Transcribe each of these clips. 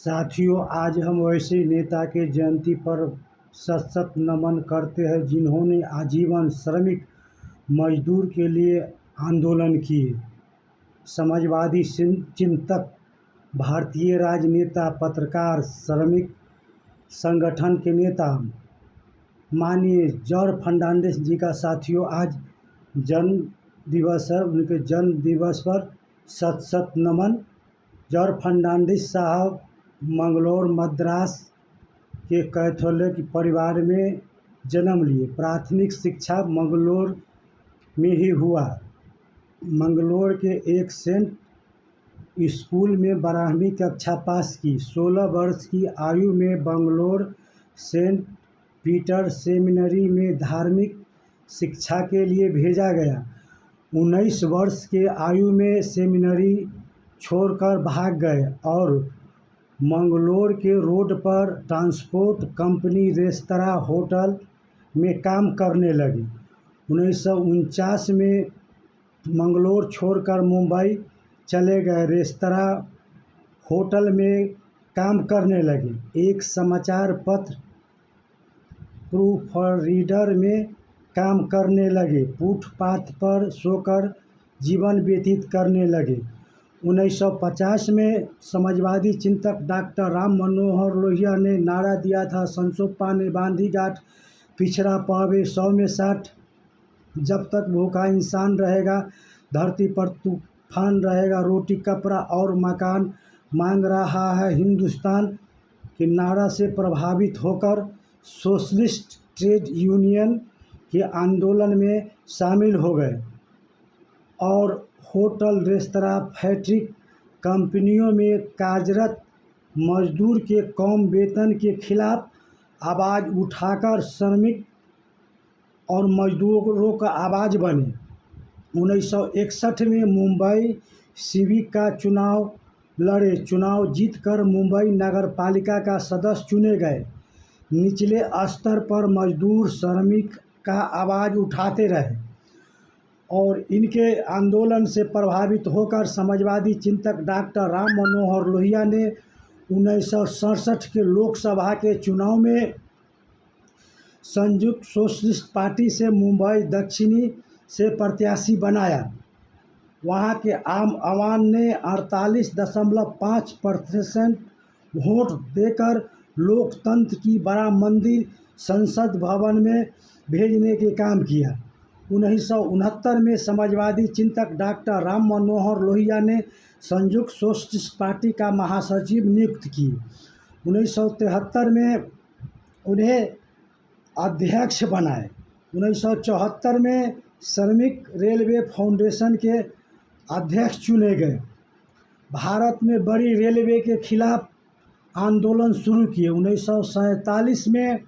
साथियों, आज हम वैसे नेता के जयंती पर शत शत नमन करते हैं जिन्होंने आजीवन श्रमिक मजदूर के लिए आंदोलन किए। समाजवादी चिंतक, भारतीय राजनेता, पत्रकार, श्रमिक संगठन के नेता माननीय जॉर्ज फर्नांडिस जी का साथियों आज जन्म दिवस है। उनके जन्म दिवस पर शत शत नमन। जॉर्ज फर्नांडिस साहब मंगलौर मद्रास के कैथोलिक परिवार में जन्म लिए। प्राथमिक शिक्षा मंगलौर में ही हुआ। मंगलौर के एक सेंट स्कूल में 12वीं कक्षा पास की। 16 वर्ष की आयु में बंगलौर सेंट पीटर सेमिनरी में धार्मिक शिक्षा के लिए भेजा गया। 19 वर्ष के आयु में सेमिनरी छोड़कर भाग गए और मंगलौर के रोड पर ट्रांसपोर्ट कंपनी, रेस्तरां, होटल में काम करने लगे। 1949 में मंगलौर छोड़कर मुंबई चले गए। रेस्तरां, होटल में काम करने लगे। एक समाचार पत्र प्रूफरीडर में काम करने लगे। फुटपाथ पर सोकर जीवन व्यतीत करने लगे। 1950 में समाजवादी चिंतक डॉक्टर राम मनोहर लोहिया ने नारा दिया था, संसोपा ने बांधी गांठ, पिछड़ा पावे 100 में 60। जब तक भूखा इंसान रहेगा धरती पर तूफान रहेगा। रोटी, कपड़ा और मकान मांग रहा है हिंदुस्तान के नारा से प्रभावित होकर सोशलिस्ट ट्रेड यूनियन के आंदोलन में शामिल हो गए और होटल, रेस्तरां, फैक्ट्री, कंपनियों में कार्यरत मजदूर के कम वेतन के खिलाफ आवाज़ उठाकर श्रमिक और मजदूरों का आवाज़ बने। 1961 में मुंबई सिविक का चुनाव लड़े। चुनाव जीतकर मुंबई नगर पालिका का सदस्य चुने गए। निचले स्तर पर मजदूर, श्रमिक का आवाज़ उठाते रहे और इनके आंदोलन से प्रभावित होकर समाजवादी चिंतक डॉक्टर राम मनोहर लोहिया ने 1967 के लोकसभा के चुनाव में संयुक्त सोशलिस्ट पार्टी से मुंबई दक्षिणी से प्रत्याशी बनाया। वहां के आम आवाम ने 48.5% वोट देकर लोकतंत्र की बड़ा मंदिर संसद भवन में भेजने के काम किया। 1969 में समाजवादी चिंतक डॉक्टर राम मनोहर लोहिया ने संयुक्त सोशलिस्ट पार्टी का महासचिव नियुक्त की। 1973 में उन्हें अध्यक्ष बनाए। 1974 में श्रमिक रेलवे फाउंडेशन के अध्यक्ष चुने गए। भारत में बड़ी रेलवे के खिलाफ आंदोलन शुरू किए। 1947 में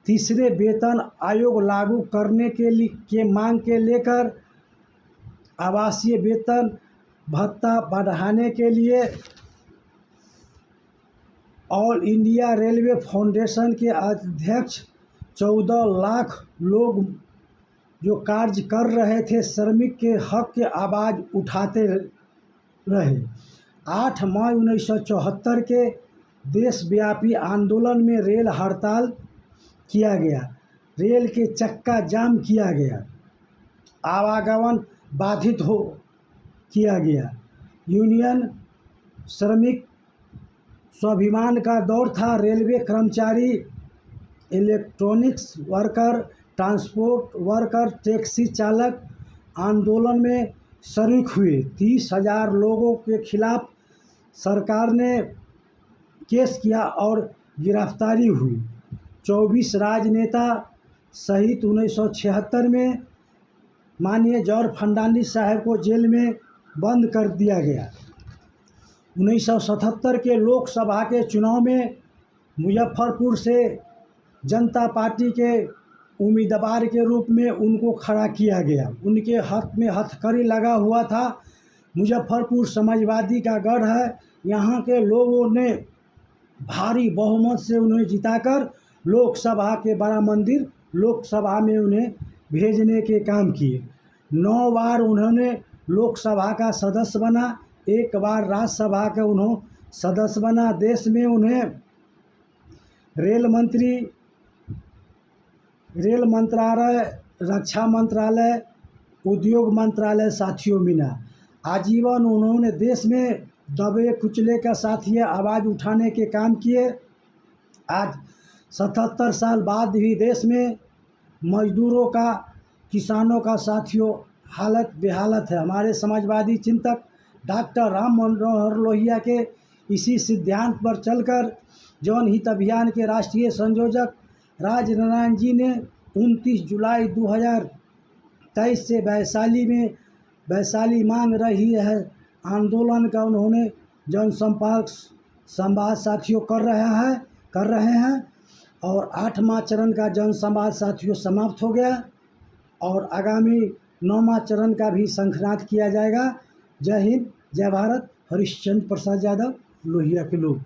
तीसरे वेतन आयोग लागू करने के मांग के लेकर आवासीय वेतन भत्ता बढ़ाने के लिए ऑल इंडिया रेलवे फाउंडेशन के अध्यक्ष 14 लाख लोग जो कार्य कर रहे थे श्रमिक के हक के आवाज़ उठाते रहे। 8 मई 1974 के देशव्यापी आंदोलन में रेल हड़ताल किया गया। रेल के चक्का जाम किया गया। आवागमन बाधित किया गया। यूनियन श्रमिक स्वाभिमान का दौर था। रेलवे कर्मचारी, electronics worker, transport worker, taxi चालक आंदोलन में शरीक हुए। 30,000 लोगों के खिलाफ सरकार ने केस किया और गिरफ्तारी हुई। 24 राजनेता सहित 1976 में माननीय जॉर्ज फर्नांडिस साहब को जेल में बंद कर दिया गया। 1977 के लोकसभा के चुनाव में मुजफ्फरपुर से जनता पार्टी के उम्मीदवार के रूप में उनको खड़ा किया गया। उनके हाथ में हथकड़ी लगा हुआ था। मुजफ्फरपुर समाजवादी का गढ़ है। यहाँ के लोगों ने भारी बहुमत से उन्हें जिताकर लोकसभा के बड़ा मंदिर लोकसभा में उन्हें भेजने के काम किए। 9 बार उन्होंने लोकसभा का सदस्य बना। 1 बार राज्यसभा के उन्होंने सदस्य बना। देश में उन्हें रेल मंत्री, रेल मंत्रालय, रक्षा मंत्रालय, उद्योग मंत्रालय साथियों मिला। आजीवन उन्होंने देश में दबे कुचले का साथी आवाज़ उठाने के काम किए। आज 77 साल बाद भी देश में मजदूरों का, किसानों का साथियों हालत बेहालत है। हमारे समाजवादी चिंतक डॉक्टर राम मनोहर लोहिया के इसी सिद्धांत पर चलकर जन हित अभियान के राष्ट्रीय संयोजक राज नारायण जी ने 29 जुलाई 2023 से वैशाली मांग रही है आंदोलन का उन्होंने जनसंपर्क संवाद साथियों कर रहे हैं और 8वां चरण का जनसंवाद साथियों समाप्त हो गया और आगामी 9वां चरण का भी शंखनाद किया जाएगा। जय हिंद, जय भारत। हरिश्चंद्र प्रसाद यादव, लोहिया के लोग।